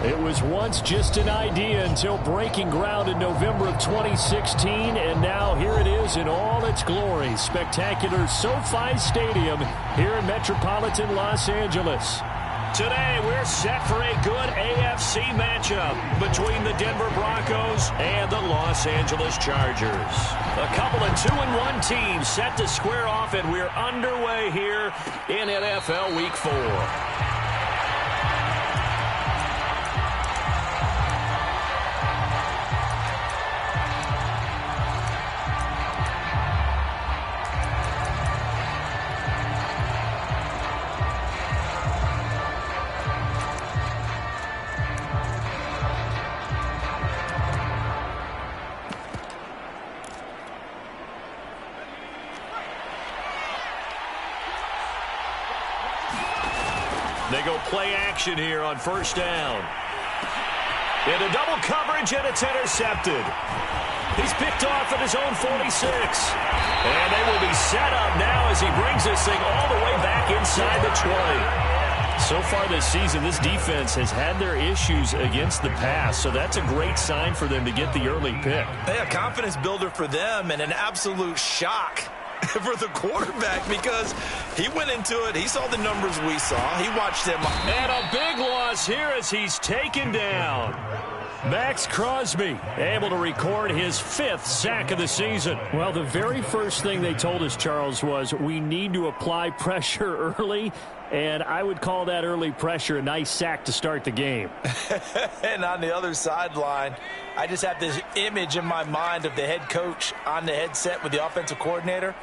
It was once just an idea until breaking ground in November of 2016, and now here it is in all its glory. Spectacular SoFi Stadium here in metropolitan Los Angeles. Today, we're set for a good AFC matchup between the Denver Broncos and the Los Angeles Chargers. A couple of 2-1 teams set to square off, and we're underway here in NFL Week 4. They go play action here on first down. Into double coverage, and it's intercepted. He's picked off at his own 46. And they will be set up now as he brings this thing all the way back inside the 20. So far this season, this defense has had their issues against the pass, so that's a great sign for them to get the early pick. Yeah, confidence builder for them and an absolute shock for the quarterback because he went into it. He saw the numbers we saw. He watched them. And a big loss here as he's taken down. Max Crosby able to record his 5th sack of the season. Well, the very first thing they told us, Charles, was we need to apply pressure early, and I would call that early pressure a nice sack to start the game. And on the other sideline, I just have this image in my mind of the head coach on the headset with the offensive coordinator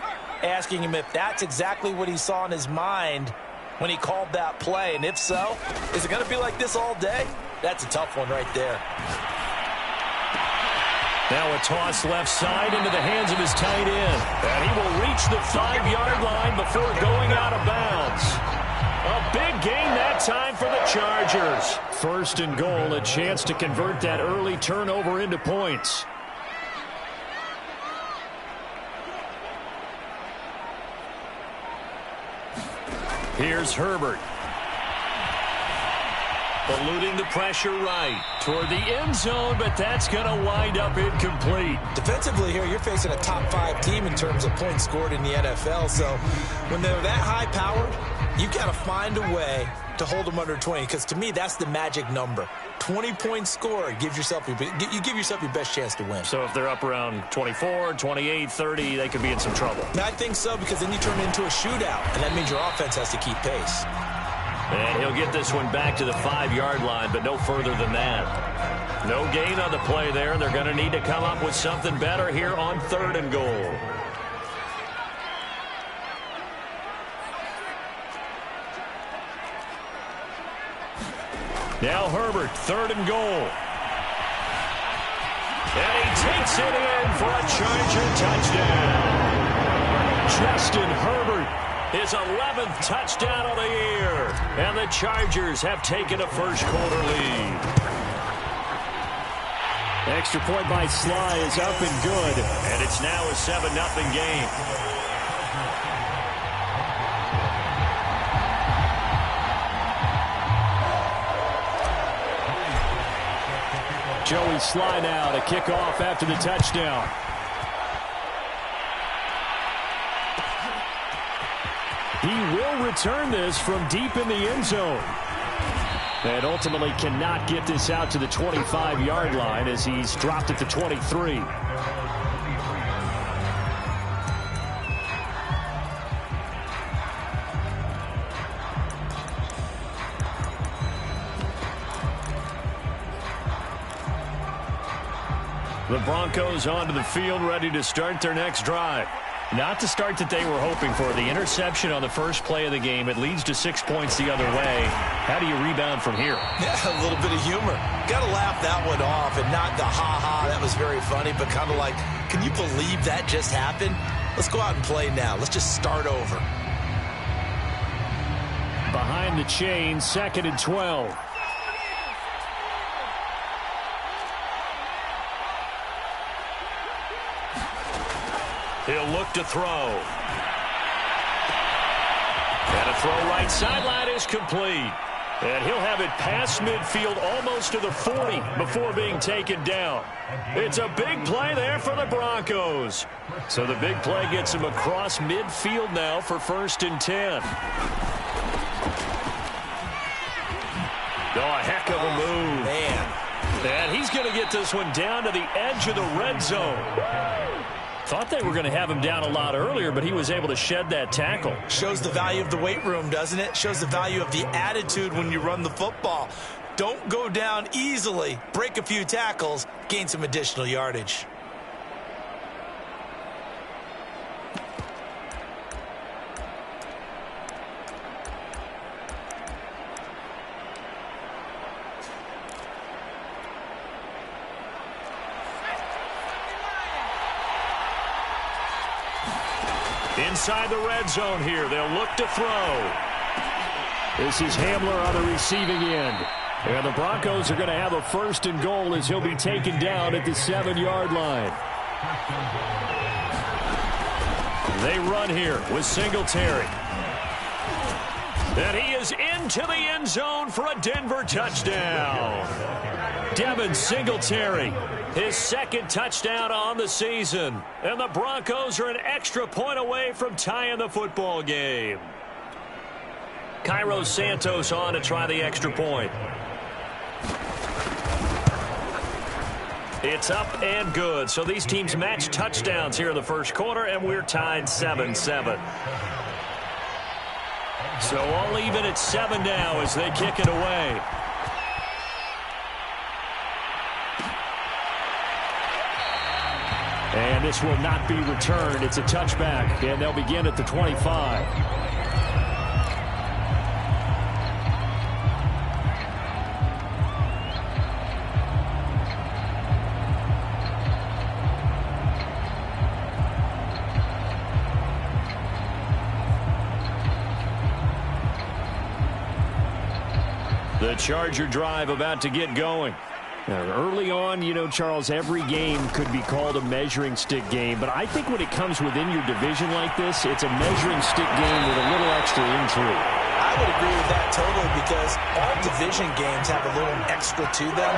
asking him if that's exactly what he saw in his mind when he called that play. And if so, is it going to be like this all day? That's a tough one right there. Now a toss left side into the hands of his tight end. And he will reach the 5-yard line before going out of bounds. A big gain that time for the Chargers. First and goal, a chance to convert that early turnover into points. Here's Herbert. Eluding the pressure right toward the end zone, but that's going to wind up incomplete. Defensively here, you're facing a top 5 team in terms of points scored in the NFL. So when they're that high-powered, you've got to find a way to hold them under 20, because to me, that's the magic number. 20 points scored, you give yourself your best chance to win. So if they're up around 24, 28, 30, they could be in some trouble. I think so, because then you turn it into a shootout, and that means your offense has to keep pace. And he'll get this one back to the 5-yard line, but no further than that. No gain on the play there. They're going to need to come up with something better here on 3rd and goal. Now Herbert, 3rd and goal. And he takes it in for a Charger touchdown. Justin Herbert, his 11th touchdown of the year. And the Chargers have taken a first-quarter lead. Extra point by Sly is up and good. And it's now a 7-0 game. Joey Sly now to kick off after the touchdown. He will return this from deep in the end zone. And ultimately cannot get this out to the 25-yard line as he's dropped at the 23. The Broncos onto the field, ready to start their next drive. Not the start that they were hoping for. The interception on the first play of the game. It leads to 6 points the other way. How do you rebound from here? Yeah, a little bit of humor. Got to laugh that one off, and not the ha-ha, that was very funny, but kind of like, can you believe that just happened? Let's go out and play now. Let's just start over. Behind the chain, 2nd and 12. He'll look to throw. And a throw right sideline is complete. And he'll have it past midfield almost to the 40 before being taken down. It's a big play there for the Broncos. So the big play gets him across midfield now for 1st and 10. Oh, a heck of a move. Man. And he's going to get this one down to the edge of the red zone. Thought they were going to have him down a lot earlier, but he was able to shed that tackle. Shows the value of the weight room, doesn't it? Shows the value of the attitude when you run the football. Don't go down easily. Break a few tackles, gain some additional yardage. Inside the red zone here, they'll look to throw. This is Hamler on the receiving end. And the Broncos are going to have a 1st and goal as he'll be taken down at the 7-yard line. They run here with Singletary. And he is into the end zone for a Denver touchdown. Devin Singletary, his 2nd touchdown on the season. And the Broncos are an extra point away from tying the football game. Cairo Santos on to try the extra point. It's up and good. So these teams match touchdowns here in the first quarter, and we're tied 7-7. So all even at 7 now as they kick it away. And this will not be returned. It's a touchback, and they'll begin at the 25. The Charger drive about to get going. Now, early on, you know, Charles, every game could be called a measuring stick game. But I think when it comes within your division like this, it's a measuring stick game with a little extra intrigue. I would agree with that totally because all division games have a little extra to them.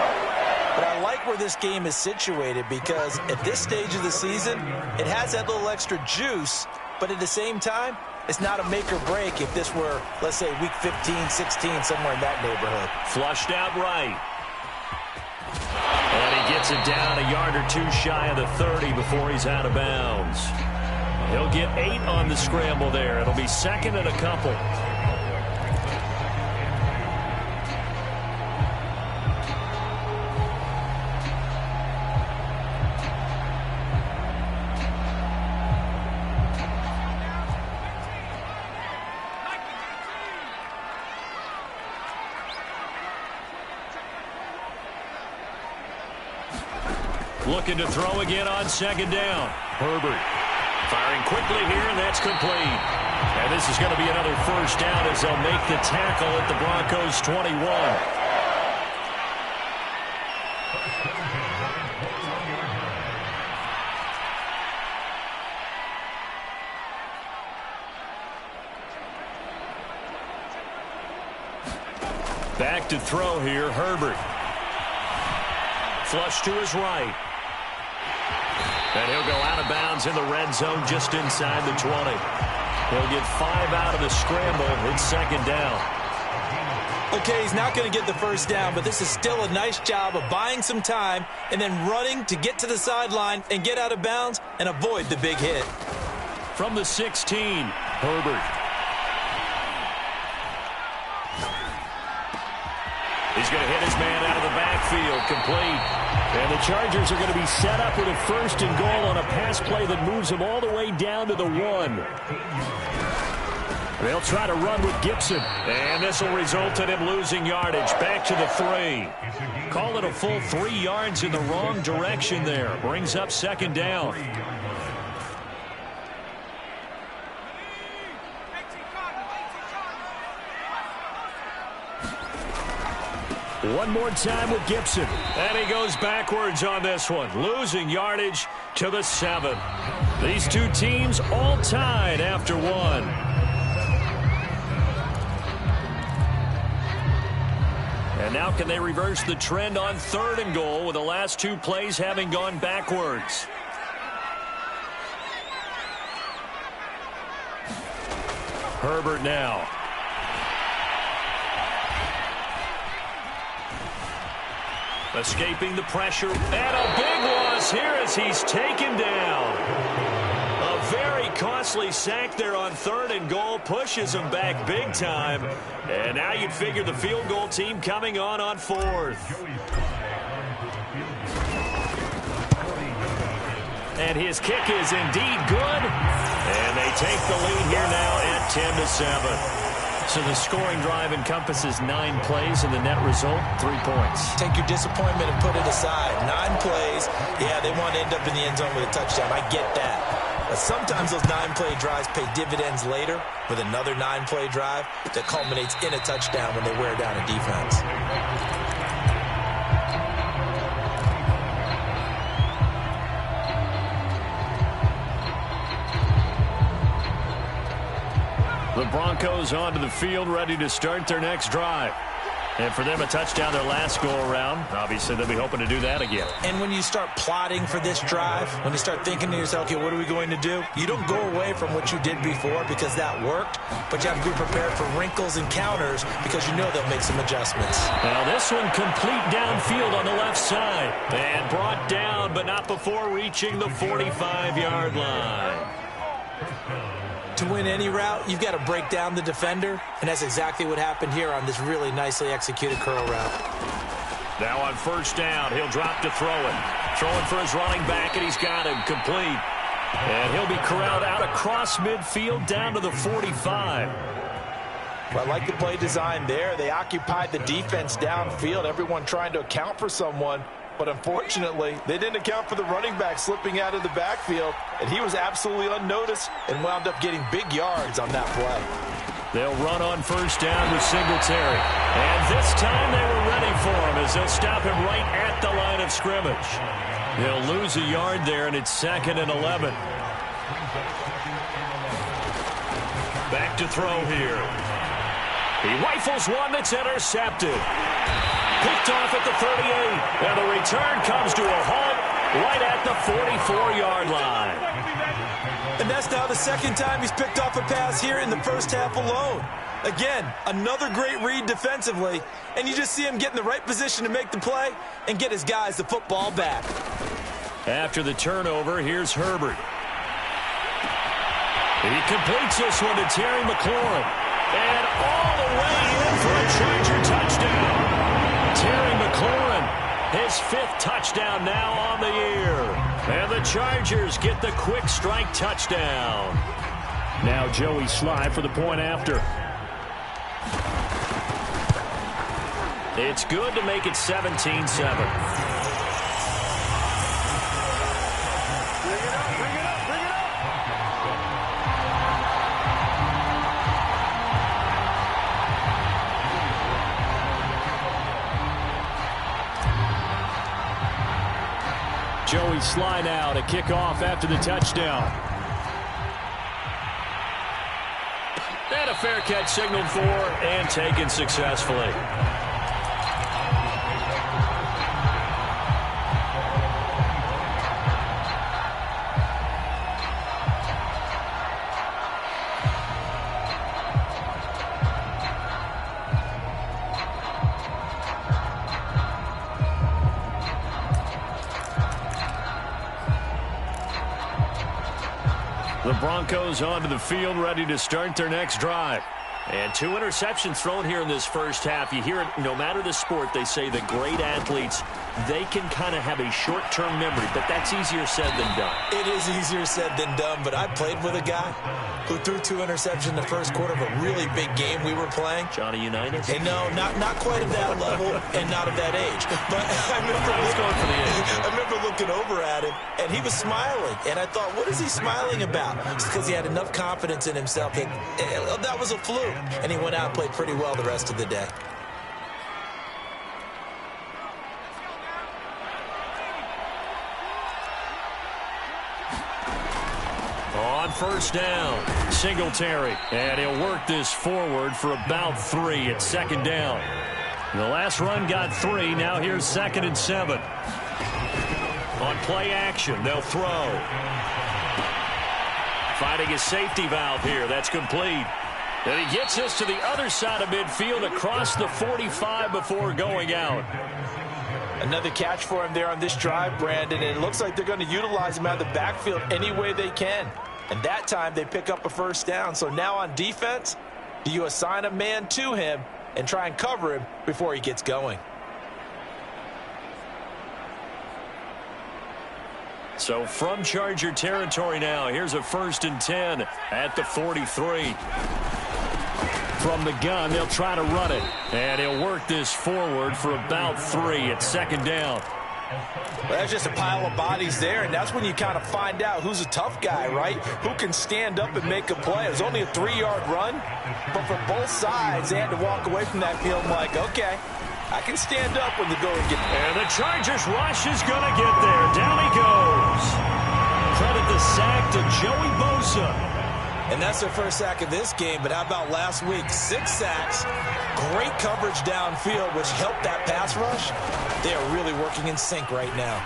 But I like where this game is situated because at this stage of the season, it has that little extra juice. But at the same time, it's not a make or break if this were, let's say, week 15, 16, somewhere in that neighborhood. Flushed out right. And he gets it down a yard or two shy of the 30 before he's out of bounds. He'll get 8 on the scramble there. It'll be 2nd and a couple. Looking to throw again on 2nd down. Herbert firing quickly here, and that's complete. And this is going to be another 1st down as they'll make the tackle at the Broncos' 21. Back to throw here, Herbert. Flush to his right. And he'll go out of bounds in the red zone just inside the 20. He'll get 5 out of the scramble. It's 2nd down. Okay, he's not going to get the 1st down, but this is still a nice job of buying some time and then running to get to the sideline and get out of bounds and avoid the big hit. From the 16, Herbert. He's going to hit his man out of the backfield, complete. And the Chargers are going to be set up with a 1st and goal on a pass play that moves them all the way down to the 1. They'll try to run with Gibson. And this will result in him losing yardage. Back to the 3. Call it a full 3 yards in the wrong direction there. Brings up 2nd down. One more time with Gibson. And he goes backwards on this one. Losing yardage to the 7. These two teams all tied after 1. And now can they reverse the trend on 3rd and goal with the last 2 plays having gone backwards? Herbert now. Escaping the pressure. And a big loss here as he's taken down. A very costly sack there on 3rd and goal. Pushes him back big time. And now you'd figure the field goal team coming on 4th. And his kick is indeed good. And they take the lead here now at 10-7. So the scoring drive encompasses 9 plays, and the net result, 3 points. Take your disappointment and put it aside. 9 plays. Yeah, they want to end up in the end zone with a touchdown. I get that. But sometimes those 9-play drives pay dividends later with another 9-play drive that culminates in a touchdown when they wear down a defense. The Broncos onto the field, ready to start their next drive. And for them, a touchdown their last go-around. Obviously, they'll be hoping to do that again. And when you start plotting for this drive, when you start thinking to yourself, okay, what are we going to do? You don't go away from what you did before because that worked, but you have to be prepared for wrinkles and counters because you know they'll make some adjustments. Now this one complete downfield on the left side. And brought down, but not before reaching the 45-yard line. To win any route, you've got to break down the defender, and that's exactly what happened here on this really nicely executed curl route. Now on 1st down, he'll drop to throw it. Throwing for his running back, and he's got him complete. And he'll be corralled out across midfield down to the 45. Well, I like the play design there. They occupied the defense downfield, everyone trying to account for someone. But unfortunately, they didn't account for the running back slipping out of the backfield, and he was absolutely unnoticed and wound up getting big yards on that play. They'll run on 1st down with Singletary. And this time they were ready for him as they'll stop him right at the line of scrimmage. They'll lose a yard there, and it's 2nd and 11. Back to throw here. He rifles one that's intercepted. Picked off at the 38, and the return comes to a halt right at the 44-yard line. And that's now the 2nd time he's picked off a pass here in the first half alone. Again, another great read defensively, and you just see him get in the right position to make the play and get his guys the football back. After the turnover, here's Herbert. He completes this one to Terry McLaurin, and all the way in for a Charger touchdown. Terry McLaurin, his 5th touchdown now on the year. And the Chargers get the quick strike touchdown. Now Joey Sly for the point after. It's good to make it 17-7. Joey Sly now to kick off after the touchdown. And a fair catch signaled for and taken successfully. The Broncos onto the field, ready to start their next drive. And 2 interceptions thrown here in this first half. You hear it, no matter the sport, they say the great athletes, they can kind of have a short-term memory, but that's easier said than done. It is easier said than done, but I played with a guy who threw 2 interceptions in the first quarter of a really big game we were playing. Johnny Unitas? Hey, no, not quite of that level and not of that age. But I remember looking over at him, and he was smiling. And I thought, what is he smiling about? It's because he had enough confidence in himself that that was a fluke. And he went out and played pretty well the rest of the day. On 1st down, Singletary. And he'll work this forward for about 3 at 2nd down. The last run got 3. Now here's 2nd and 7. On play action, they'll throw. Finding a safety valve here. That's complete. And he gets this to the other side of midfield across the 45 before going out. Another catch for him there on this drive, Brandon, and it looks like they're going to utilize him out of the backfield any way they can. And that time they pick up a first down. So now on defense, do you assign a man to him and try and cover him before he gets going? So from Charger territory now, here's a 1st and 10 at the 43. From the gun, they'll try to run it. And he'll work this forward for about 3 at 2nd down. Well, that's just a pile of bodies there, and that's when you kind of find out who's a tough guy, right? Who can stand up and make a play. It was only a 3-yard run, but for both sides, they had to walk away from that field like, okay, I can stand up when the going get there. And the Chargers rush is going to get there. Down he goes. Credit the sack to Joey Bosa. And that's their first sack of this game, but how about last week? 6 sacks, great coverage downfield, which helped that pass rush. They are really working in sync right now.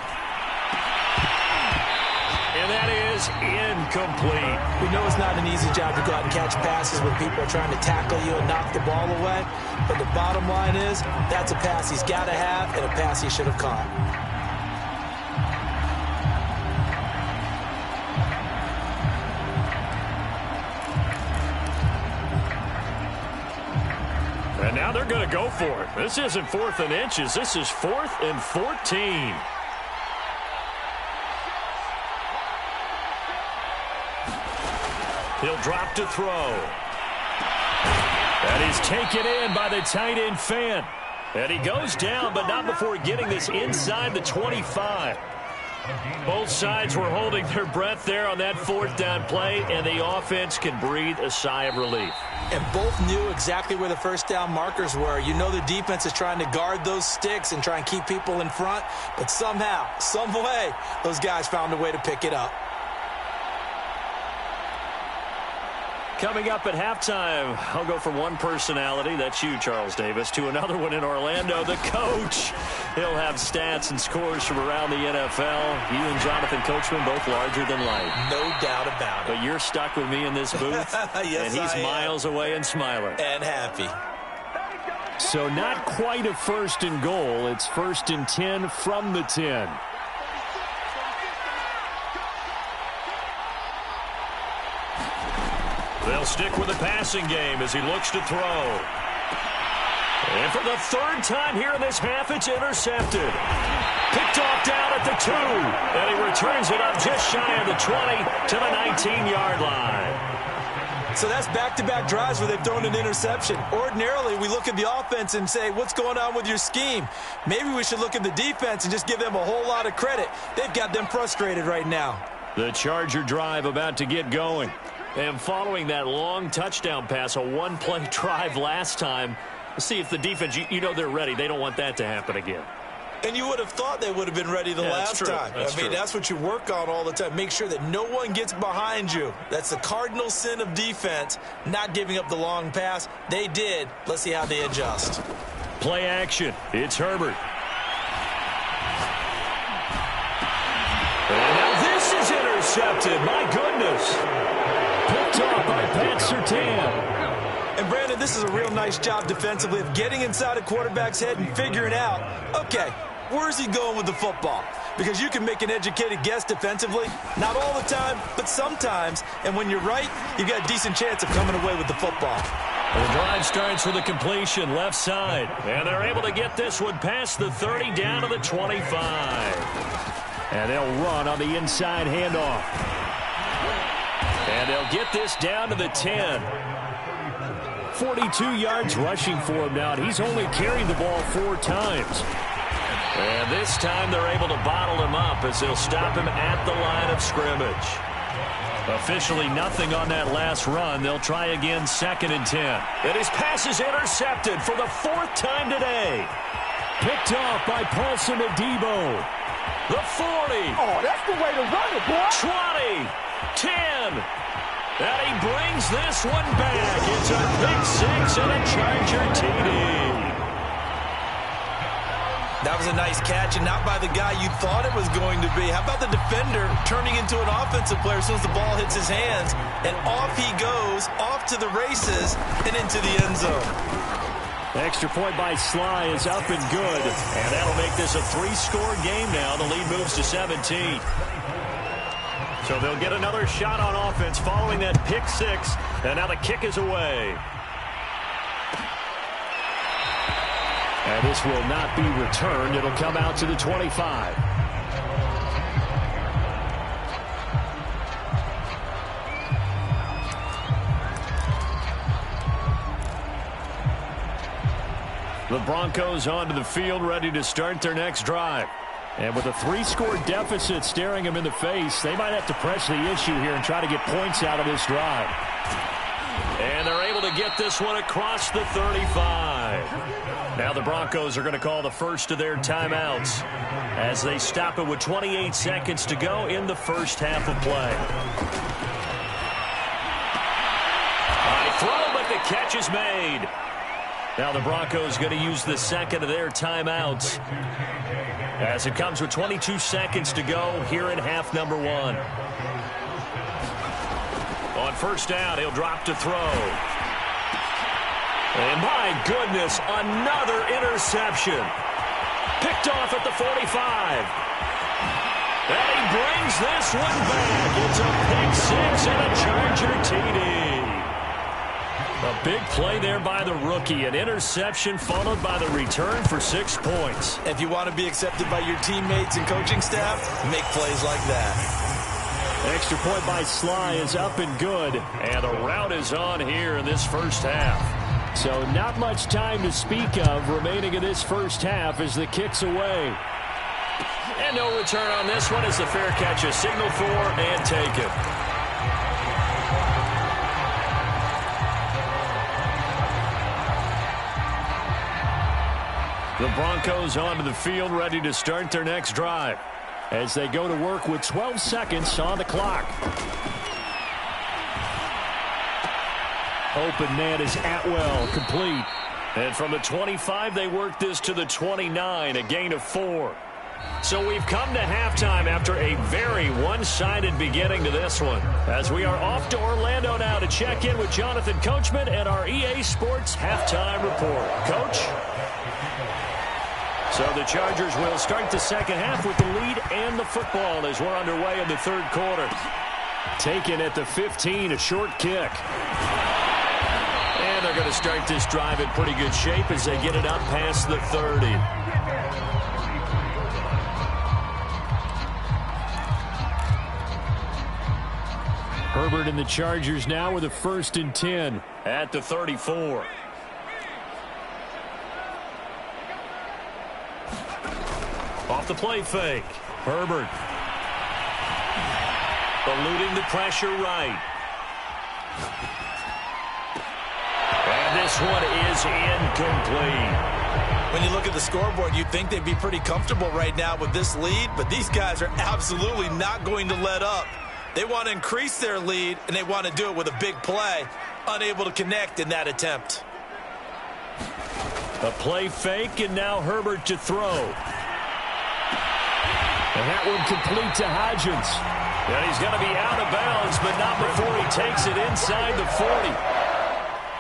And that is incomplete. We know it's not an easy job to go out and catch passes when people are trying to tackle you and knock the ball away. But the bottom line is, that's a pass he's got to have and a pass he should have caught. And now they're going to go for it. This isn't 4th and inches. This is 4th and 14. He'll drop to throw. And he's taken in by the tight end Fant. And he goes down, but not before getting this inside the 25. Both sides were holding their breath there on that 4th down play, and the offense can breathe a sigh of relief. And both knew exactly where the first down markers were. You know the defense is trying to guard those sticks and try and keep people in front, but somehow, some way, those guys found a way to pick it up. Coming up at halftime, I'll go from one personality, that's you, Charles Davis, to another one in Orlando, the coach. He'll have stats and scores from around the NFL. You and Jonathan Coachman, both larger than life. No doubt about it. But you're stuck with me in this booth, yes, and he's miles away and smiling. And happy. So not quite a 1st and goal. It's 1st and 10 from the 10. They'll stick with the passing game as he looks to throw. And for the 3rd time here in this half, it's intercepted. Picked off down at the 2. And he returns it up just shy of the 20 to the 19-yard line. So that's back-to-back drives where they've thrown an interception. Ordinarily, we look at the offense and say, what's going on with your scheme? Maybe we should look at the defense and just give them a whole lot of credit. They've got them frustrated right now. The Charger drive about to get going. And following that long touchdown pass, a one-play drive last time, see if the defense, you know they're ready. They don't want that to happen again. And you would have thought they would have been ready the last time. I mean, that's what you work on all the time. Make sure that no one gets behind you. That's the cardinal sin of defense, not giving up the long pass. They did. Let's see how they adjust. Play action. It's Herbert. And now this is intercepted. My goodness. Picked off by Pat Surtain. And, Brandon, this is a real nice job defensively of getting inside a quarterback's head and figuring out, okay, where's he going with the football? Because you can make an educated guess defensively, not all the time, but sometimes. And when you're right, you've got a decent chance of coming away with the football. The drive starts with a completion left side. And they're able to get this one past the 30 down to the 25. And they'll run on the inside handoff. And they'll get this down to the 10. 42 yards rushing for him now, and he's only carried the ball 4 times. And this time they're able to bottle him up as they'll stop him at the line of scrimmage. Officially nothing on that last run. They'll try again 2nd and 10. And his pass is intercepted for the 4th time today. Picked off by Paulson Adebo. The 40. Oh, that's the way to run it, boy. 20. 10. And he brings this one back. It's a pick 6 and a Charger TD. That was a nice catch, and not by the guy you thought it was going to be. How about the defender turning into an offensive player as soon as the ball hits his hands, and off he goes, off to the races, and into the end zone. Extra point by Sly is up and good, and that'll make this a 3-score game now. The lead moves to 17. So they'll get another shot on offense following that pick six, and now the kick is away. And this will not be returned. It'll come out to the 25. The Broncos onto the field, ready to start their next drive. And with a 3-score deficit staring them in the face, they might have to press the issue here and try to get points out of this drive. And they're able to get this one across the 35. Now the Broncos are going to call the first of their timeouts as they stop it with 28 seconds to go in the first half of play. High throw, but the catch is made. Now the Broncos going to use the second of their timeouts as it comes with 22 seconds to go here in half number 1. On first down, he'll drop to throw. And my goodness, another interception. Picked off at the 45. And he brings this one back. It's a pick six and a Charger TD. A big play there by the rookie. An interception followed by the return for 6 points. If you want to be accepted by your teammates and coaching staff, make plays like that. Extra point by Sly is up and good. And the route is on here in this first half. So not much time to speak of remaining in this first half as the kick's away. And no return on this one as the fair catch is signaled for and taken. The Broncos onto the field ready to start their next drive as they go to work with 12 seconds on the clock. Open man is Atwell, complete. And from the 25, they work this to the 29, a gain of 4. So we've come to halftime after a very one-sided beginning to this one. As we are off to Orlando now to check in with Jonathan Coachman and our EA Sports halftime report. Coach? So the Chargers will start the second half with the lead and the football as we're underway in the third quarter. Taken at the 15, a short kick. And they're going to start this drive in pretty good shape as they get it up past the 30. Herbert and the Chargers now with a 1st and 10 at the 34. Off the play fake. Herbert. Eluding the pressure right. And this one is incomplete. When you look at the scoreboard, you'd think they'd be pretty comfortable right now with this lead, but these guys are absolutely not going to let up. They want to increase their lead, and they want to do it with a big play. Unable to connect in that attempt. A play fake, and now Herbert to throw. And that one complete to Hodgins. And he's going to be out of bounds, but not before he takes it inside the 40.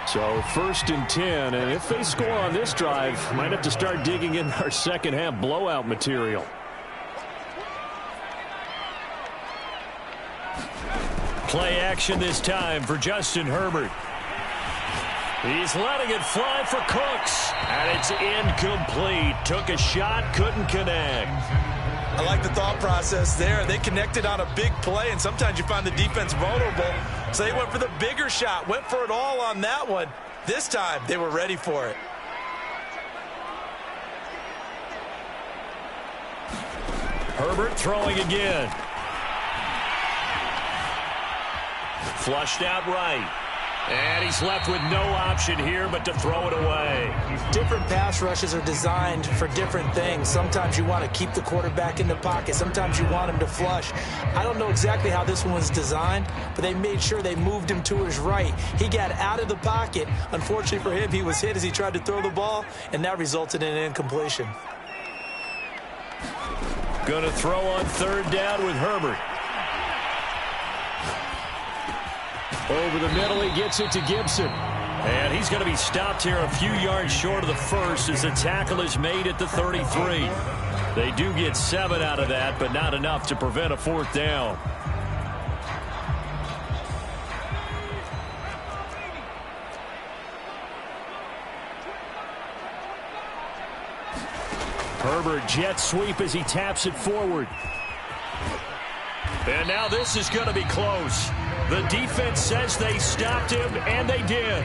So 1st and 10, and if they score on this drive, might have to start digging in our second half blowout material. Play action this time for Justin Herbert. He's letting it fly for Cooks, and it's incomplete. Took a shot, couldn't connect. I like the thought process there. They connected on a big play, and sometimes you find the defense vulnerable. So they went for the bigger shot, went for it all on that one. This time, they were ready for it. Herbert throwing again. Flushed out right. And he's left with no option here but to throw it away. Different pass rushes are designed for different things. Sometimes you want to keep the quarterback in the pocket. Sometimes you want him to flush. I don't know exactly how this one was designed, but they made sure they moved him to his right. He got out of the pocket. Unfortunately for him, he was hit as he tried to throw the ball, and that resulted in an incompletion. Going to throw on third down with Herbert. Over the middle, he gets it to Gibson. And he's going to be stopped here a few yards short of the first as the tackle is made at the 33. They do get 7 out of that, but not enough to prevent a fourth down. Herbert jet sweep as he taps it forward. And now this is going to be close. The defense says they stopped him, and they did.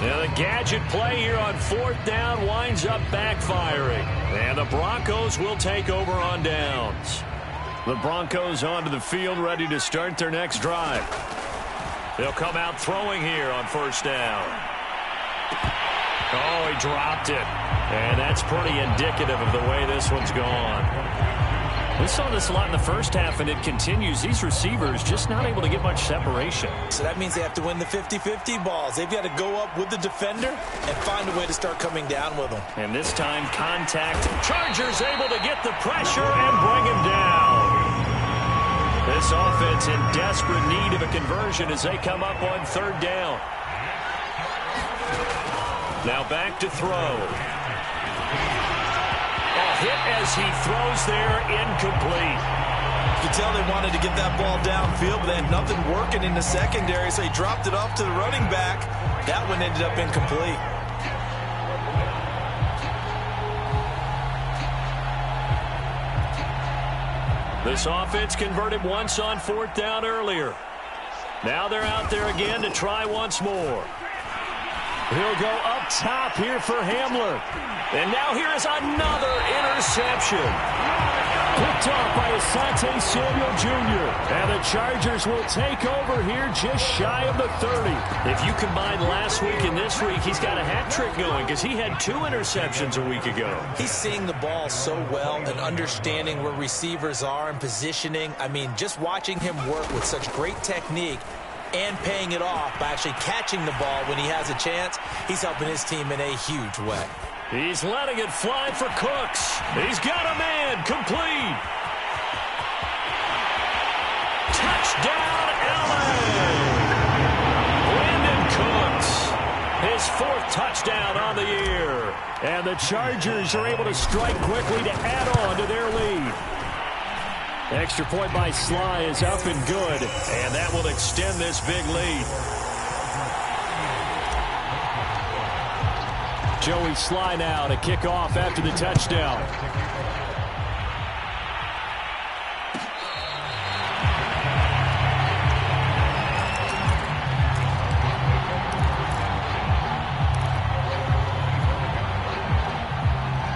And the gadget play here on fourth down winds up backfiring. And the Broncos will take over on downs. The Broncos onto the field ready to start their next drive. They'll come out throwing here on first down. Oh, he dropped it. And that's pretty indicative of the way this one's gone. We saw this a lot in the first half, and it continues. These receivers just not able to get much separation. So that means they have to win the 50-50 balls. They've got to go up with the defender and find a way to start coming down with them. And this time, contact. Chargers able to get the pressure and bring him down. This offense in desperate need of a conversion as they come up on third down. Now back to throw. Hit as he throws there, incomplete. You can tell they wanted to get that ball downfield, but they had nothing working in the secondary, so he dropped it off to the running back. That one ended up incomplete. This offense converted once on fourth down earlier. Now they're out there again to try once more. He'll go up top here for Hamler. And now here is another interception. Picked off by Asante Samuel Jr. And the Chargers will take over here just shy of the 30. If you combine last week and this week, he's got a hat trick going because he had 2 interceptions a week ago. He's seeing the ball so well and understanding where receivers are and positioning. I mean, just watching him work with such great technique and paying it off by actually catching the ball when he has a chance, he's helping his team in a huge way. He's letting it fly for Cooks. He's got a man complete. Touchdown, LA. Brandon Cooks, his 4th touchdown on the year. And the Chargers are able to strike quickly to add on to their lead. Extra point by Sly is up and good, and that will extend this big lead. Joey Sly now to kick off after the touchdown.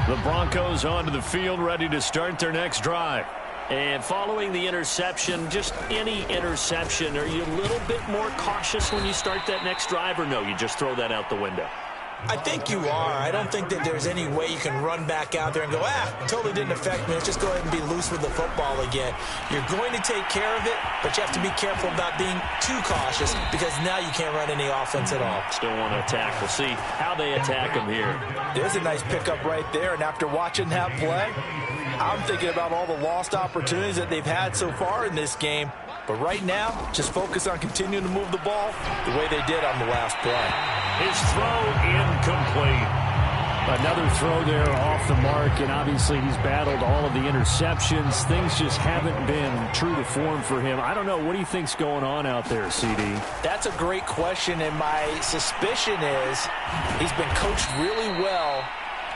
The Broncos onto the field ready to start their next drive. And following the interception, just any interception, are you a little bit more cautious when you start that next drive, or no, you just throw that out the window? I think you are. I don't think that there's any way you can run back out there and go, totally didn't affect me. Let's just go ahead and be loose with the football again. You're going to take care of it, but you have to be careful about being too cautious because now you can't run any offense at all. Still want to attack. We'll see how they attack him here. There's a nice pickup right there, and after watching that play, I'm thinking about all the lost opportunities that they've had so far in this game. But right now, just focus on continuing to move the ball the way they did on the last play. His throw incomplete. Another throw there off the mark, and obviously he's battled all of the interceptions. Things just haven't been true to form for him. I don't know. What do you think's going on out there, CD? That's a great question, and my suspicion is he's been coached really well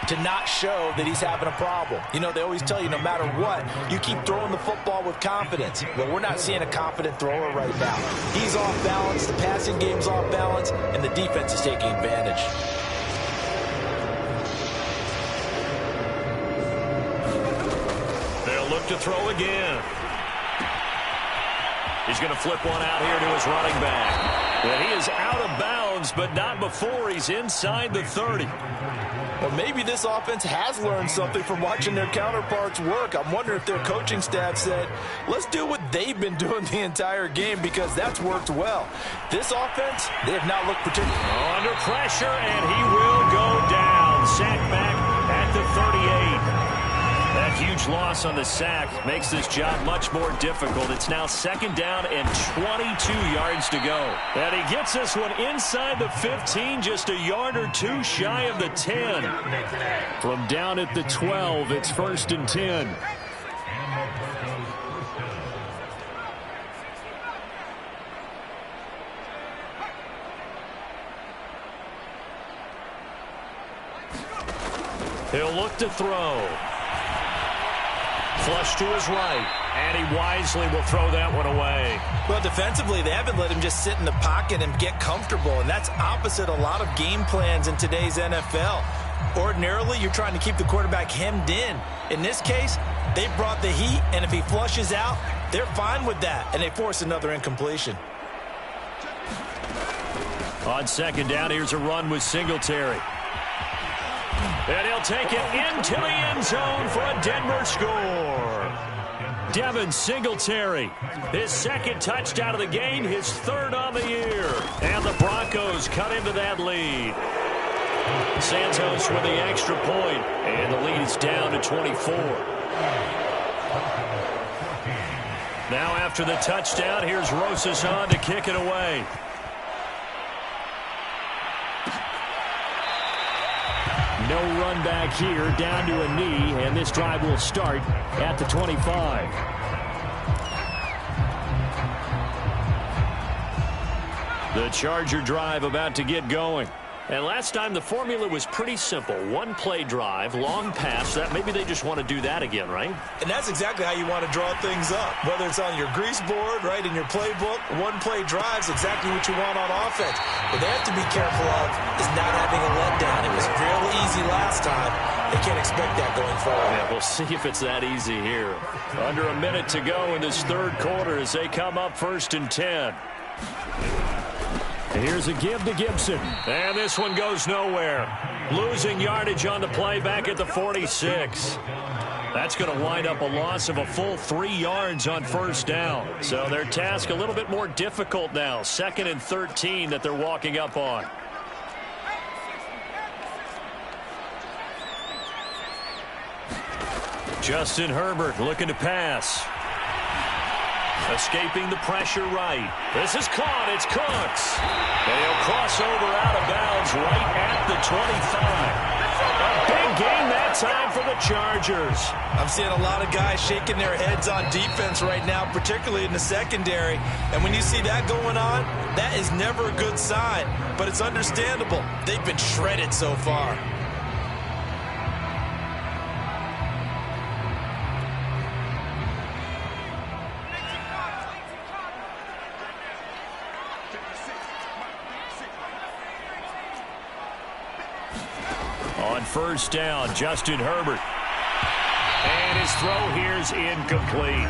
to not show that he's having a problem. You know, they always tell you no matter what, you keep throwing the football with confidence. Well, we're not seeing a confident thrower right now. He's off balance, the passing game's off balance, and the defense is taking advantage. They'll look to throw again. He's going to flip one out here to his running back. And he is out of bounds, but not before he's inside the 30. Well, maybe this offense has learned something from watching their counterparts work. I'm wondering if their coaching staff said, let's do what they've been doing the entire game because that's worked well. This offense, they have not looked particularly under pressure, and he will go down. Sacked back at the 38. That Huge loss on the sack. Makes this job much more difficult. It's now 2nd down and 22 yards to go. And he gets this one inside the 15, just a yard or two shy of the 10. From down at the 12, it's 1st and 10. He'll look to throw. Flush to his right, and he wisely will throw that one away. Well, defensively, they haven't let him just sit in the pocket and get comfortable, and that's opposite a lot of game plans in today's NFL. Ordinarily, you're trying to keep the quarterback hemmed in. In this case, they brought the heat, and if he flushes out, they're fine with that, and they force another incompletion. On 2nd down, here's a run with Singletary. And he'll take it into the end zone for a Denver score. Devin Singletary, his 2nd touchdown of the game, his 3rd on the year. And the Broncos cut into that lead. Santos with the extra point, and the lead is down to 24. Now after the touchdown, here's Rosas on to kick it away. No run back here, down to a knee, and this drive will start at the 25. The Charger drive about to get going. And last time the formula was pretty simple. 1-play drive, long pass. That maybe they just want to do that again, right? And that's exactly how you want to draw things up. Whether it's on your grease board, right, in your playbook, 1-play drive's exactly what you want on offense. What they have to be careful of is not having a letdown. It was real easy last time. They can't expect that going forward. Yeah, we'll see if it's that easy here. Under a minute to go in this 3rd quarter as they come up 1st and 10. Here's a give to Gibson. And this one goes nowhere. Losing yardage on the play back at the 46. That's going to wind up a loss of a full 3 yards on 1st down. So their task a little bit more difficult now. 2nd and 13 that they're walking up on. Justin Herbert looking to pass. Escaping the pressure right. This is caught. It's Cooks. And he'll cross over out of bounds right at the 25. A big game that time for the Chargers. I'm seeing a lot of guys shaking their heads on defense right now, particularly in the secondary. And when you see that going on, that is never a good sign. But it's understandable. They've been shredded so far. On 1st down, Justin Herbert. And his throw here's incomplete.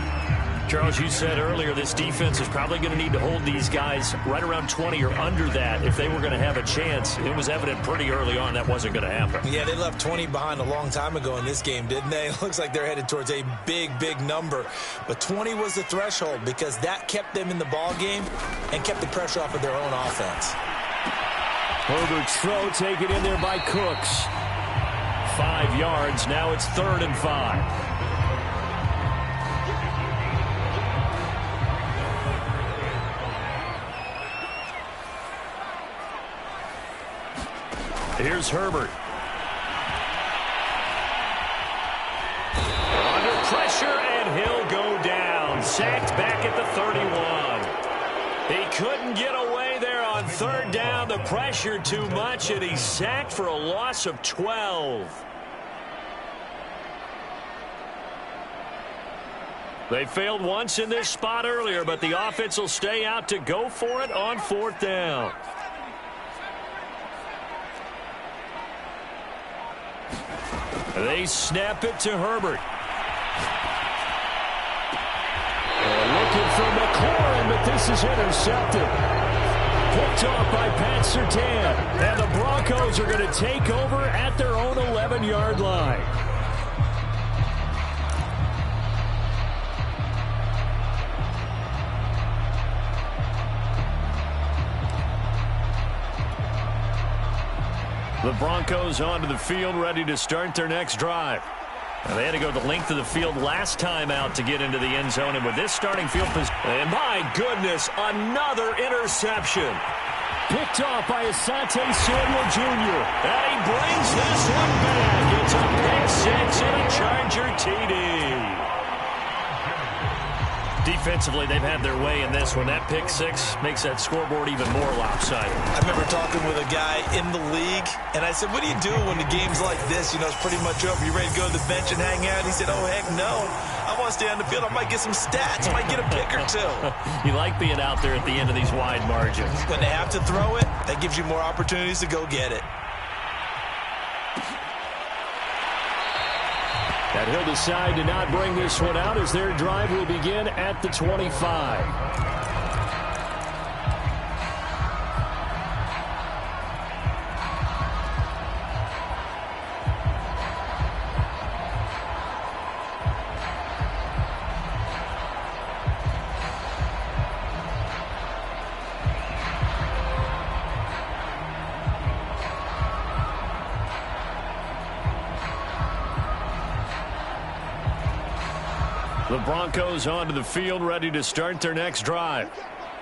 Charles, you said earlier this defense is probably going to need to hold these guys right around 20 or under that if they were going to have a chance. It was evident pretty early on that wasn't going to happen. Yeah, they left 20 behind a long time ago in this game, didn't they? It looks like they're headed towards a big, big number. But 20 was the threshold because that kept them in the ball game and kept the pressure off of their own offense. Herbert's throw taken in there by Cooks. 5 yards. Now it's 3rd and 5. Here's Herbert. Under pressure, and he'll go down. Sacked back at the 31. He couldn't get away there on 3rd down. The pressure too much, and he's sacked for a loss of 12. They failed once in this spot earlier, but the offense will stay out to go for it on 4th down. They snap it to Herbert. Looking for McLaurin, but this is intercepted. Picked off by Pat Surtain. And the Broncos are going to take over at their own 11-yard line. The Broncos onto the field, ready to start their next drive. They had to go the length of the field last time out to get into the end zone. And with this starting field position, and my goodness, another interception. Picked off by Asante Samuel Jr. And he brings this one back. It's a pick six and a Charger TD. Defensively, they've had their way in this one. That pick six makes that scoreboard even more lopsided. I remember talking with a guy in the league, and I said, what do you do when the game's like this? You know, it's pretty much over. You ready to go to the bench and hang out? He said, oh, heck no. I want to stay on the field. I might get some stats. I might get a pick or two. You like being out there at the end of these wide margins. When they have to throw it, that gives you more opportunities to go get it. And he'll decide to not bring this one out as their drive will begin at the 25. The Broncos onto the field, ready to start their next drive.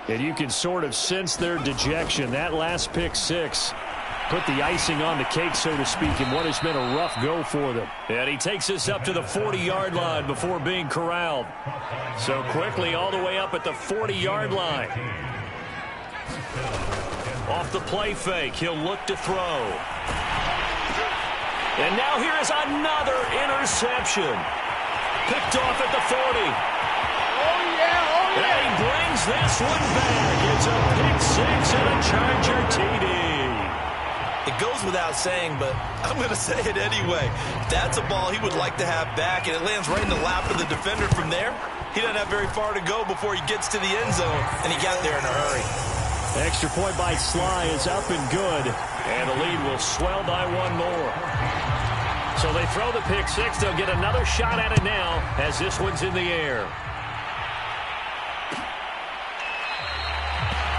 And you can sort of sense their dejection. That last pick six put the icing on the cake, so to speak, in what has been a rough go for them. And he takes us up to the 40-yard line before being corralled. So quickly all the way up at the 40-yard line. Off the play fake, he'll look to throw. And now here is another interception. Picked off at the 40. Oh, yeah, oh, yeah. And he brings this one back. It's a pick six and a Charger TD. It goes without saying, but I'm going to say it anyway. That's a ball he would like to have back, and it lands right in the lap of the defender from there. He doesn't have very far to go before he gets to the end zone, and he got there in a hurry. Extra point by Sly is up and good. And the lead will swell by one more. So they throw the pick six. They'll get another shot at it now as this one's in the air.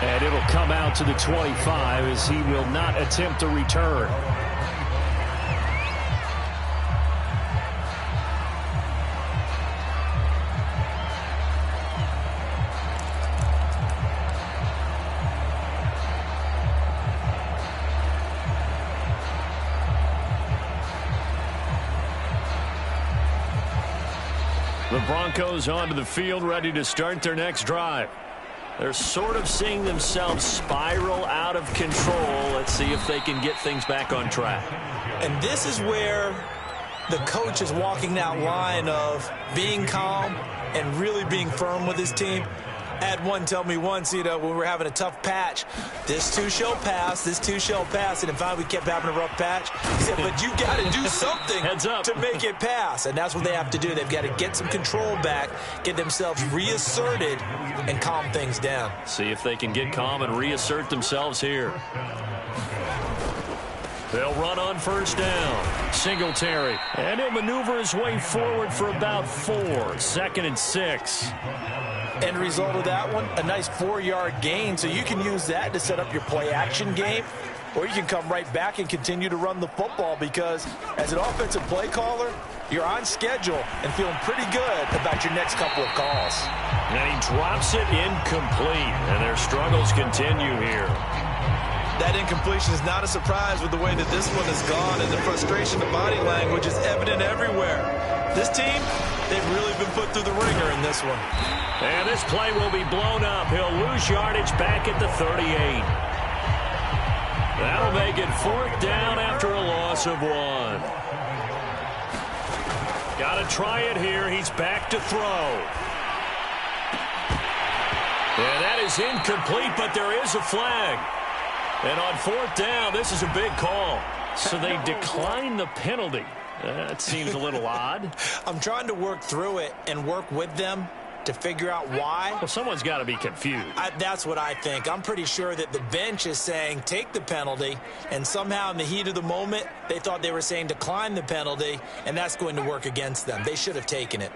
And it'll come out to the 25 as he will not attempt to return. The Broncos onto the field, ready to start their next drive. They're sort of seeing themselves spiral out of control. Let's see if they can get things back on track. And this is where the coach is walking that line of being calm and really being firm with his team. I had one tell me once, you know, when we were having a tough patch, this too shall pass, this too shall pass. And in fact, we kept having a rough patch. He said, but you got to do something to make it pass. And that's what they have to do. They've got to get some control back, get themselves reasserted, and calm things down. See if they can get calm and reassert themselves here. They'll run on first down. Singletary. And he'll maneuver his way forward for about 4. 2nd and 6. End result of that one, a nice 4-yard gain. So you can use that to set up your play-action game, or you can come right back and continue to run the football because as an offensive play caller, you're on schedule and feeling pretty good about your next couple of calls. And he drops it incomplete, and their struggles continue here. That incompletion is not a surprise with the way that this one has gone, and the frustration, the body language is evident everywhere. This team, they've really been put through the ringer in this one. And this play will be blown up. He'll lose yardage back at the 38. That'll make it 4th down after a loss of 1. Got to try it here. He's back to throw. And that is incomplete, but there is a flag. And on 4th down, this is a big call. So they decline the penalty. That seems a little odd. I'm trying to work through it and work with them to figure out why. Well, someone's got to be confused. That's what I think. I'm pretty sure that the bench is saying take the penalty, and somehow in the heat of the moment, they thought they were saying decline the penalty, and that's going to work against them. They should have taken it.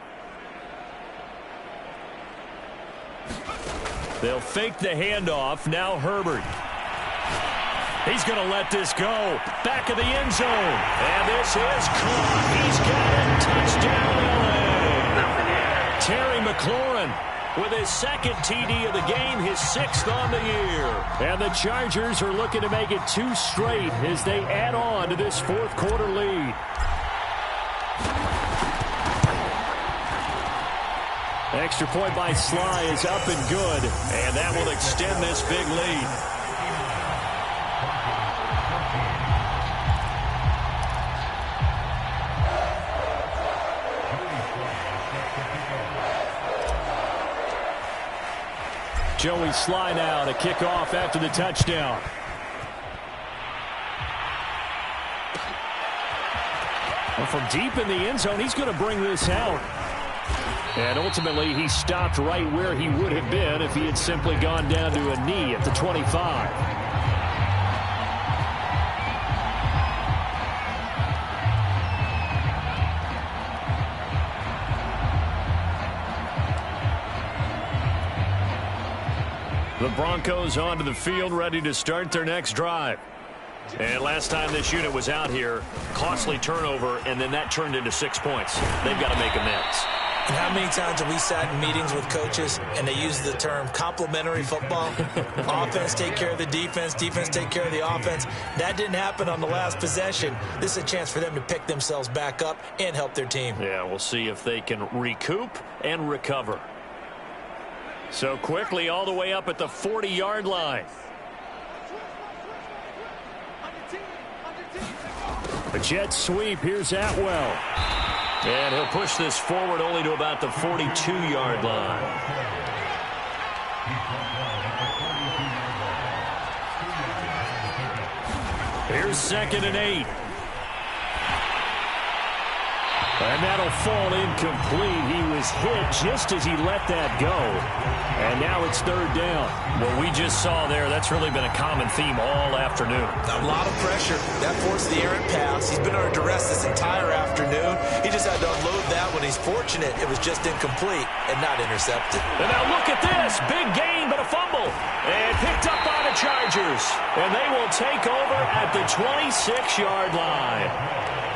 They'll fake the handoff. Now Herbert. He's going to let this go. Back of the end zone. And this is caught. He's got it. Touchdown, LA. Terry McLaurin with his second TD of the game, his 6th on the year. And the Chargers are looking to make it 2 straight as they add on to this 4th quarter lead. Extra point by Sly is up and good. And that will extend this big lead. Joey Sly now to kick off after the touchdown. Well, from deep in the end zone, he's going to bring this out. And ultimately, he stopped right where he would have been if he had simply gone down to a knee at the 25. The Broncos onto the field, ready to start their next drive. And last time this unit was out here, costly turnover, and then that turned into 6 points. They've got to make amends. And how many times have we sat in meetings with coaches and they use the term complementary football? Offense take care of the defense, defense take care of the offense. That didn't happen on the last possession. This is a chance for them to pick themselves back up and help their team. Yeah, we'll see if they can recoup and recover. So quickly all the way up at the 40-yard line. A jet sweep. Here's Atwell. And he'll push this forward only to about the 42-yard line. Here's 2nd and 8. And that'll fall incomplete. He was hit just as he let that go. And now it's 3rd down. What we just saw there, that's really been a common theme all afternoon. A lot of pressure. That forced the errant pass. He's been under duress this entire afternoon. He just had to unload that when he's fortunate. It was just incomplete and not intercepted. And now look at this. Big gain, but a fumble. And picked up by the Chargers. And they will take over at the 26-yard line.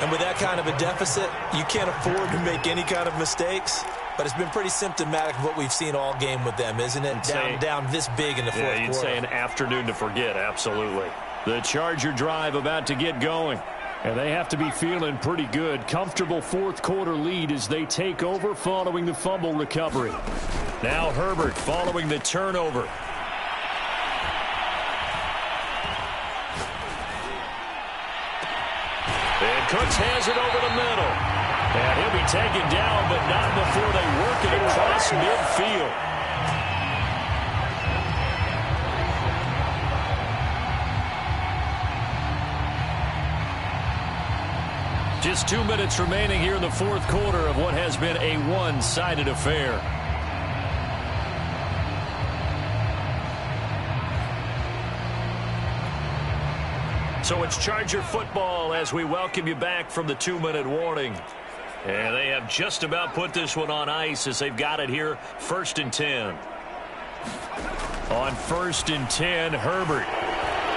And with that kind of a deficit, you can't afford to make any kind of mistakes. But it's been pretty symptomatic of what we've seen all game with them, isn't it? Down this big in the fourth quarter. Yeah, you'd say an afternoon to forget, absolutely. The Charger drive about to get going. And they have to be feeling pretty good. Comfortable 4th quarter lead as they take over following the fumble recovery. Now Herbert following the turnover. And Cooks has it over the middle. And he'll be taken down, but not before they work it across midfield. Just 2 minutes remaining here in the 4th quarter of what has been a one-sided affair. So it's Charger football as we welcome you back from the 2-minute warning. And they have just about put this one on ice as they've got it here, 1st and 10. On 1st and 10, Herbert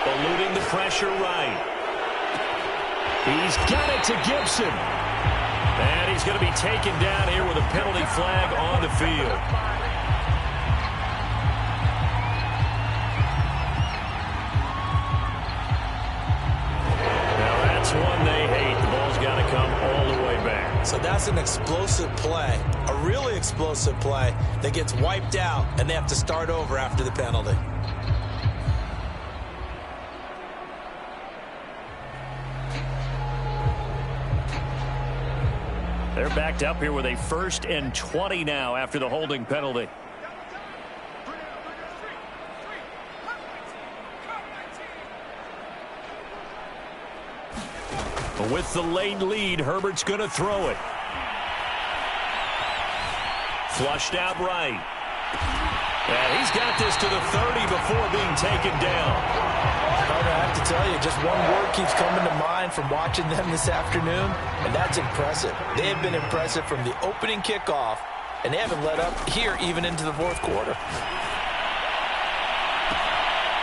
eluding the pressure right. He's got it to Gibson. And he's going to be taken down here with a penalty flag on the field. One they hate. The ball's got to come all the way back. So that's an explosive play, a really explosive play that gets wiped out, and they have to start over after the penalty. They're backed up here with a 1st and 20 now after the holding penalty. With the late lead, Herbert's going to throw it. Flushed out right. And he's got this to the 30 before being taken down. Carter, I have to tell you, just one word keeps coming to mind from watching them this afternoon, and that's impressive. They have been impressive from the opening kickoff, and they haven't let up here even into the 4th quarter.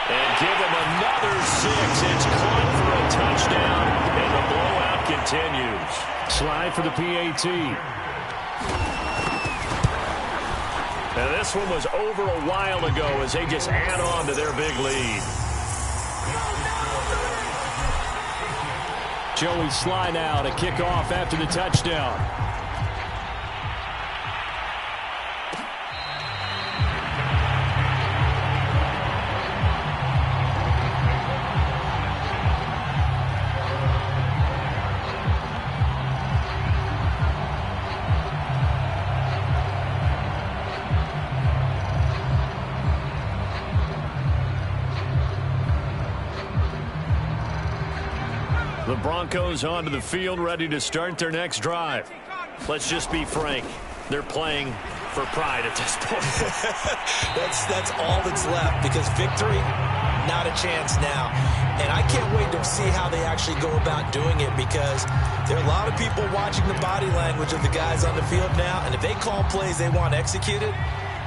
And give him another 6. It's caught for a touchdown, and the blowout continues. Slide for the PAT. Now this one was over a while ago as they just add on to their big lead. Joey Sly now to kick off after the touchdown. The Broncos onto the field, ready to start their next drive. Let's just be frank. They're playing for pride at this point. That's all that's left, because victory, not a chance now. And I can't wait to see how they actually go about doing it, because there are a lot of people watching the body language of the guys on the field now, and if they call plays they want executed,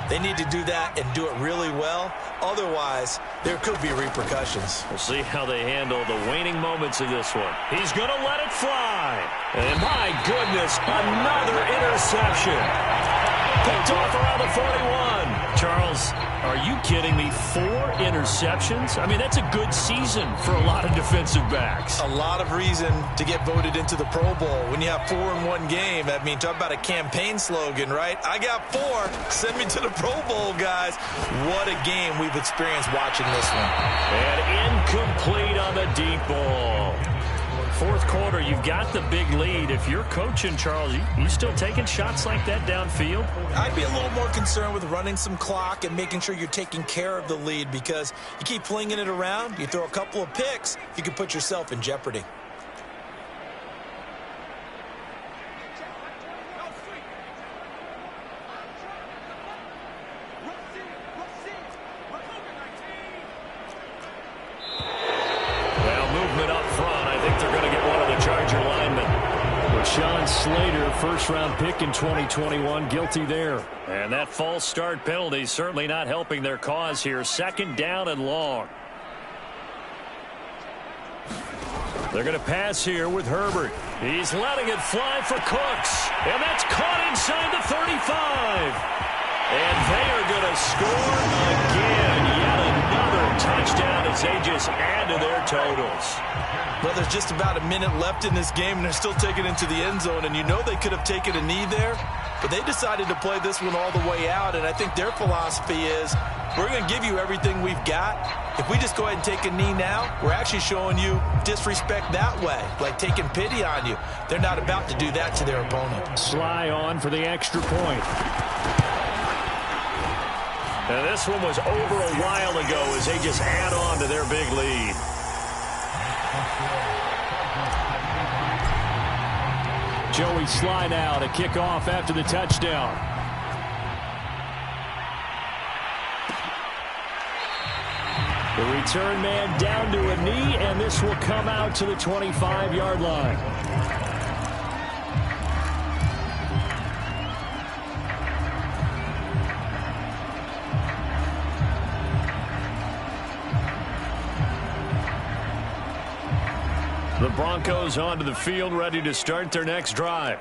they need to do that and do it really well. Otherwise, there could be repercussions. We'll see how they handle the waning moments of this one. He's going to let it fly. And my goodness, another interception. Picked off around the 41. Charles, are you kidding me? 4 interceptions? I mean, that's a good season for a lot of defensive backs. A lot of reason to get voted into the Pro Bowl. When you have 4 in one game, I mean, talk about a campaign slogan, right? I got 4. Send me to the Pro Bowl, guys. What a game we've experienced watching this one. And incomplete on the deep ball. Fourth quarter, you've got the big lead. If you're coaching, Charles, you still taking shots like that downfield? I'd be a little more concerned with running some clock and making sure you're taking care of the lead, because you keep flinging it around, you throw a couple of picks, you can put yourself in jeopardy. Sean Slater, first-round pick in 2021, guilty there. And that false start penalty certainly not helping their cause here. Second down and long. They're going to pass here with Herbert. He's letting it fly for Cooks. And that's caught inside the 35. And they are going to score again. Yet another touchdown as they just add to their totals. Well, there's just about a minute left in this game, and they're still taking it into the end zone. And you know they could have taken a knee there, but they decided to play this one all the way out. And I think their philosophy is, we're going to give you everything we've got. If we just go ahead and take a knee now, we're actually showing you disrespect that way, like taking pity on you. They're not about to do that to their opponent. Sly on for the extra point. Now this one was over a while ago as they just add on to their big lead. Joey Sly now to kick off after the touchdown. The return man down to a knee, and this will come out to the 25-yard line. The Broncos onto the field, ready to start their next drive.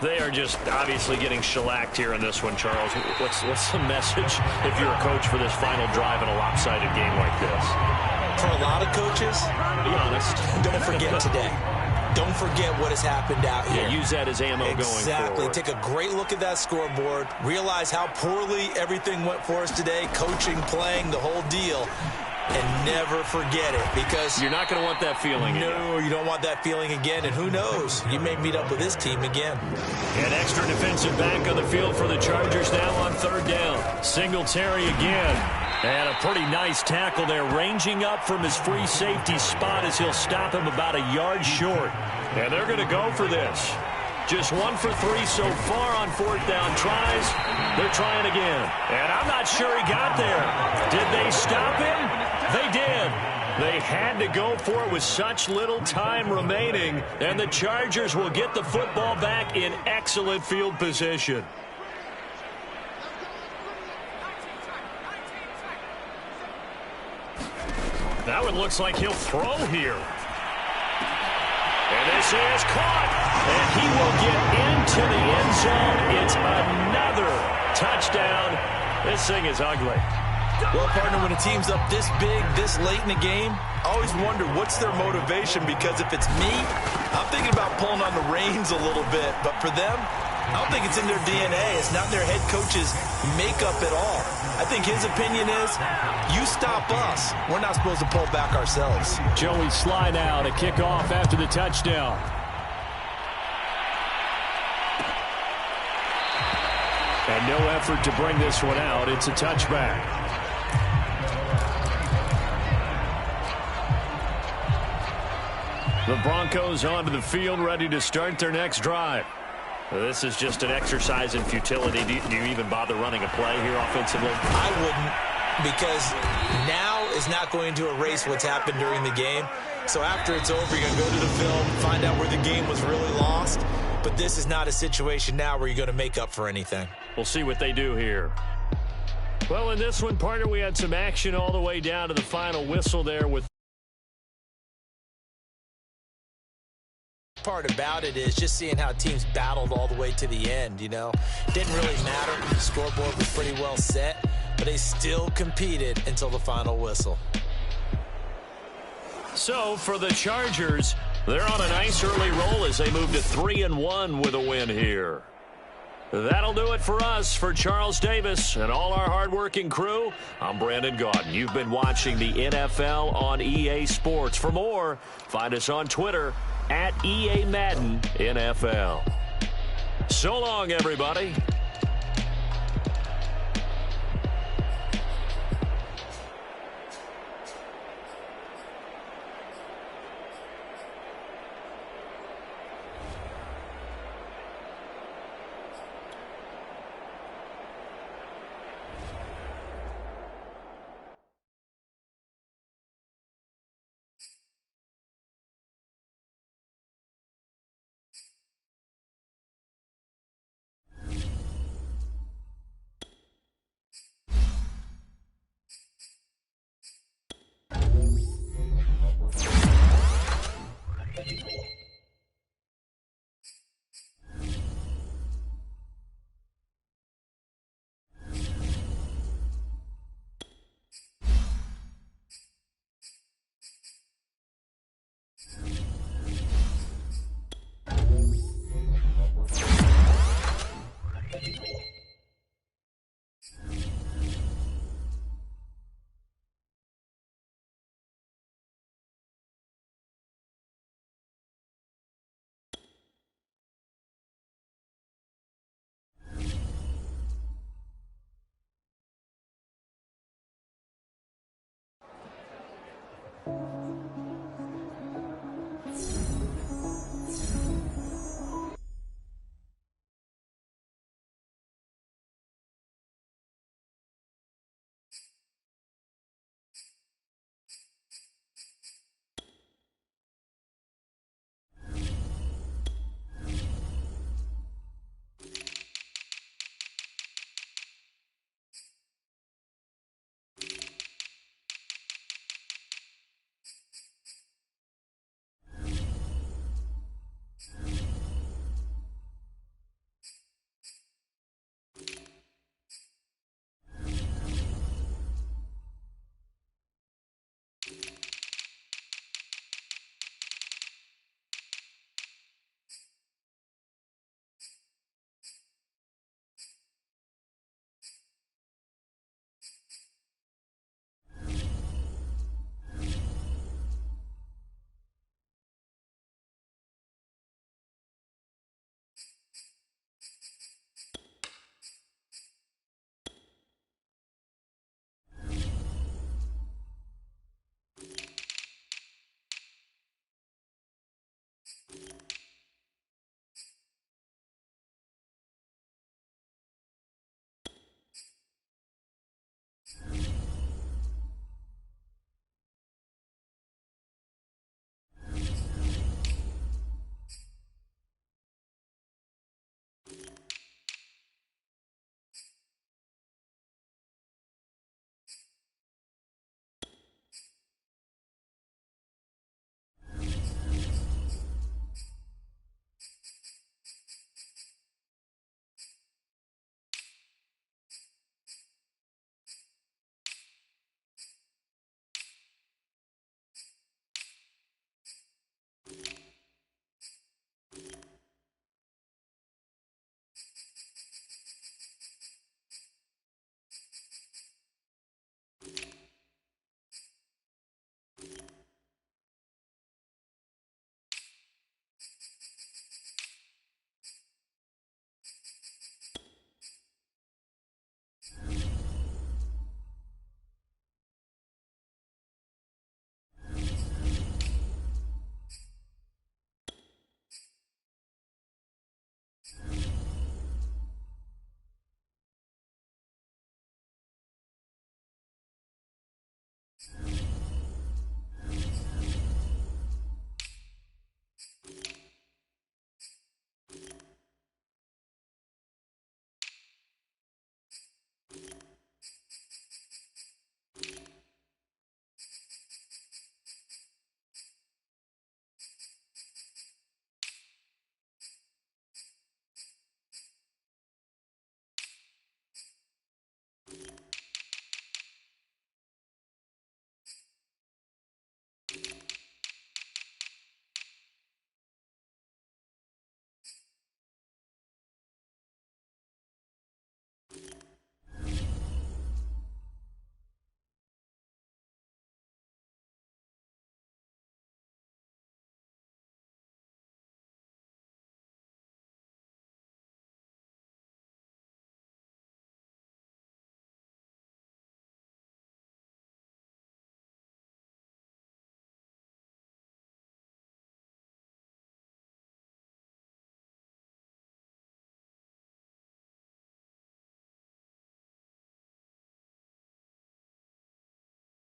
They are just obviously getting shellacked here in this one, Charles. What's the message if you're a coach for this final drive in a lopsided game like this? For a lot of coaches, be honest, don't forget today. Don't forget what has happened out here. Yeah, use that as ammo going forward. Exactly. Take a great look at that scoreboard. Realize how poorly everything went for us today. Coaching, playing, the whole deal. And never forget it, because you're not going to want that feeling again. No, you don't want that feeling again. And who knows? You may meet up with this team again. An extra defensive back on the field for the Chargers now on third down. Singletary again. And a pretty nice tackle there, ranging up from his free safety spot as he'll stop him about a yard short. And they're going to go for this. Just 1 for 3 so far on fourth down tries. They're trying again. And I'm not sure he got there. Did they stop him? They did. They had to go for it with such little time remaining. And the Chargers will get the football back in excellent field position. That one looks like he'll throw here. And this is caught. And he will get into the end zone. It's another touchdown. This thing is ugly. Well, partner, when a team's up this big, this late in the game, I always wonder what's their motivation, because if it's me, I'm thinking about pulling on the reins a little bit. But for them, I don't think it's in their DNA. It's not in their head coach's makeup at all. I think his opinion is, you stop us. We're not supposed to pull back ourselves. Joey Sly now to kick off after the touchdown. And no effort to bring this one out. It's a touchback. The Broncos onto the field, ready to start their next drive. This is just an exercise in futility. Do you even bother running a play here offensively? I wouldn't, because now is not going to erase what's happened during the game. So after it's over, you're going to go to the film, find out where the game was really lost. But this is not a situation now where you're going to make up for anything. We'll see what they do here. Well, in this one, partner, we had some action all the way down to the final whistle there with part about it is just seeing how teams battled all the way to the end, you know. Didn't really matter. The scoreboard was pretty well set, but they still competed until the final whistle. So for the Chargers, they're on a nice early roll as they move to 3-1 with a win here. That'll do it for us. For Charles Davis and all our hardworking crew, I'm Brandon Gaudin. You've been watching the NFL on EA Sports. For more, find us on Twitter @EA Madden NFL. So long, everybody.